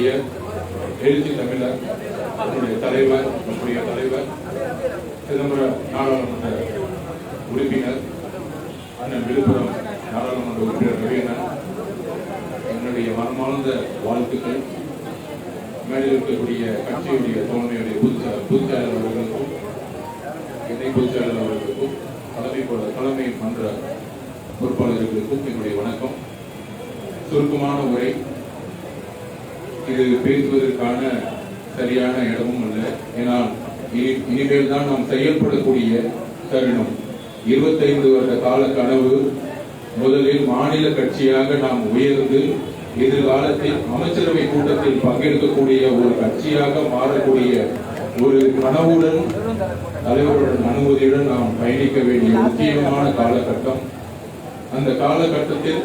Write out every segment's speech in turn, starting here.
எழுச்சி தமிழர் நம்முடைய தலைவர், நம்முடைய தலைவர் சிதம்பரம் நாடாளுமன்ற உறுப்பினர் அண்ணன் விழுப்புரம் நாடாளுமன்ற உறுப்பினர் ரவீந்திரன், என்னுடைய மனமார்ந்த வாழ்த்துக்கள். மேடையில் இருக்கக்கூடிய கட்சியுடைய தோழமையுடைய பொதுச்செயலாளர் அவர்களுக்கும், இணை பொதுச்செயலாளர் அவர்களுக்கும், தலைமை மன்ற பொறுப்பாளர்களுக்கும் என்னுடைய வணக்கம். சுருக்கமான உரை, இது பேசுவதற்கான சரியான இடமும் அல்ல. ஏனால் இனிமேல் தான் நாம் செயல்படக்கூடிய தருணம். 25 வருட கால கனவு முதலில் மாநில கட்சியாக நாம் உயர்ந்து எதிர்காலத்தில் அமைச்சரவை கூட்டத்தில் பங்கெடுக்கக்கூடிய ஒரு கட்சியாக மாறக்கூடிய ஒரு கனவுடன் தலைவருடன் அனுமதியுடன் நாம் பயணிக்க வேண்டிய முக்கியமான காலகட்டம். அந்த காலகட்டத்தில்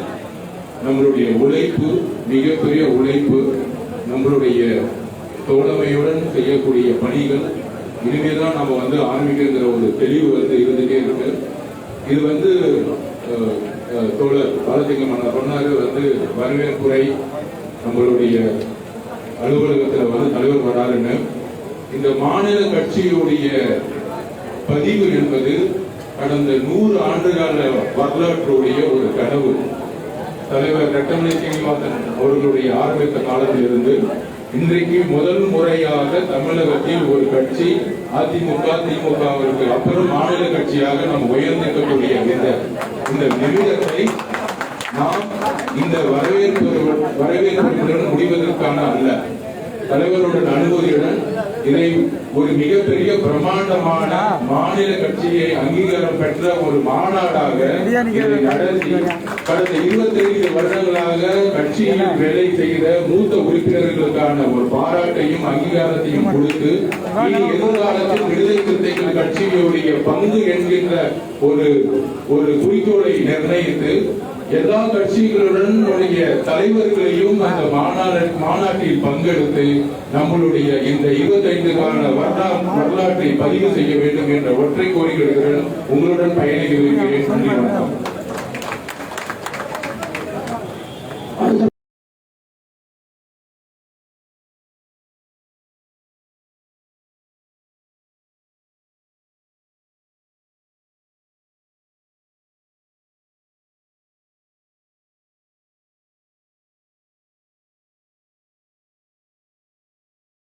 நம்மளுடைய உழைப்பு, மிகப்பெரிய உழைப்பு, நம்மளுடைய தோழமையுடன் செய்யக்கூடிய பணிகள் இனிமேல் தான் நம்ம ஆரம்பிக்கிற ஒரு தெளிவு இருந்துட்டே இருக்கு. இது தோழர் பாலசிங்கம் சொன்னாரு, வரவேற்புரை நம்மளுடைய அலுவலகத்தில் தலைவர் வராருன்னு. இந்த மாநில கட்சியுடைய பதிவு என்பது கடந்த 100 ஆண்டுகால வரலாற்றுடைய ஒரு கனவு. தலைவர் ரெட்டமலை சீனிவாசன் அவர்களுடைய ஆரம்பித்த காலத்திலிருந்து இன்றைக்கு முதல் முறையாக தமிழகத்தில் ஒரு கட்சி அதிமுக, திமுகவிற்கு அப்புறம் மாநில கட்சியாக நாம் உயர்ந்திருக்கக்கூடிய இந்த நிமிடத்தை நாம் இந்த வரவேற்புடன் முடிவதற்கான அல்ல, தலைவருடன் அனுமதியுடன் இதை ஒரு மிகப்பெரிய பிரமாண்டமான மாநில கட்சியை அங்கீகாரம் பெற்ற ஒரு மாநாடாக இதை நடத்தி கடந்த 25 வருடங்களாக கட்சியில் வேலை செய்த மூத்த உறுப்பினர்களுக்கான ஒரு பாராட்டையும் அங்கீகாரத்தையும் கொடுத்து எதிர்காலத்தில் விடுதலை சிறுத்தைகள் கட்சியுடைய பங்கு என்கின்ற ஒரு குறிக்கோளை நிர்ணயித்து எல்லா கட்சிகளுடன் தலைவர்களையும் அந்த மாநாட்டில் பங்கெடுத்து நம்மளுடைய இந்த 25 கால வரலாற்றை பதிவு செய்ய வேண்டும் என்ற ஒற்றை கோரிக்கைகளுடன் உங்களுடன் பயணிக்க இருக்கிறேன். நன்றி, வணக்கம்.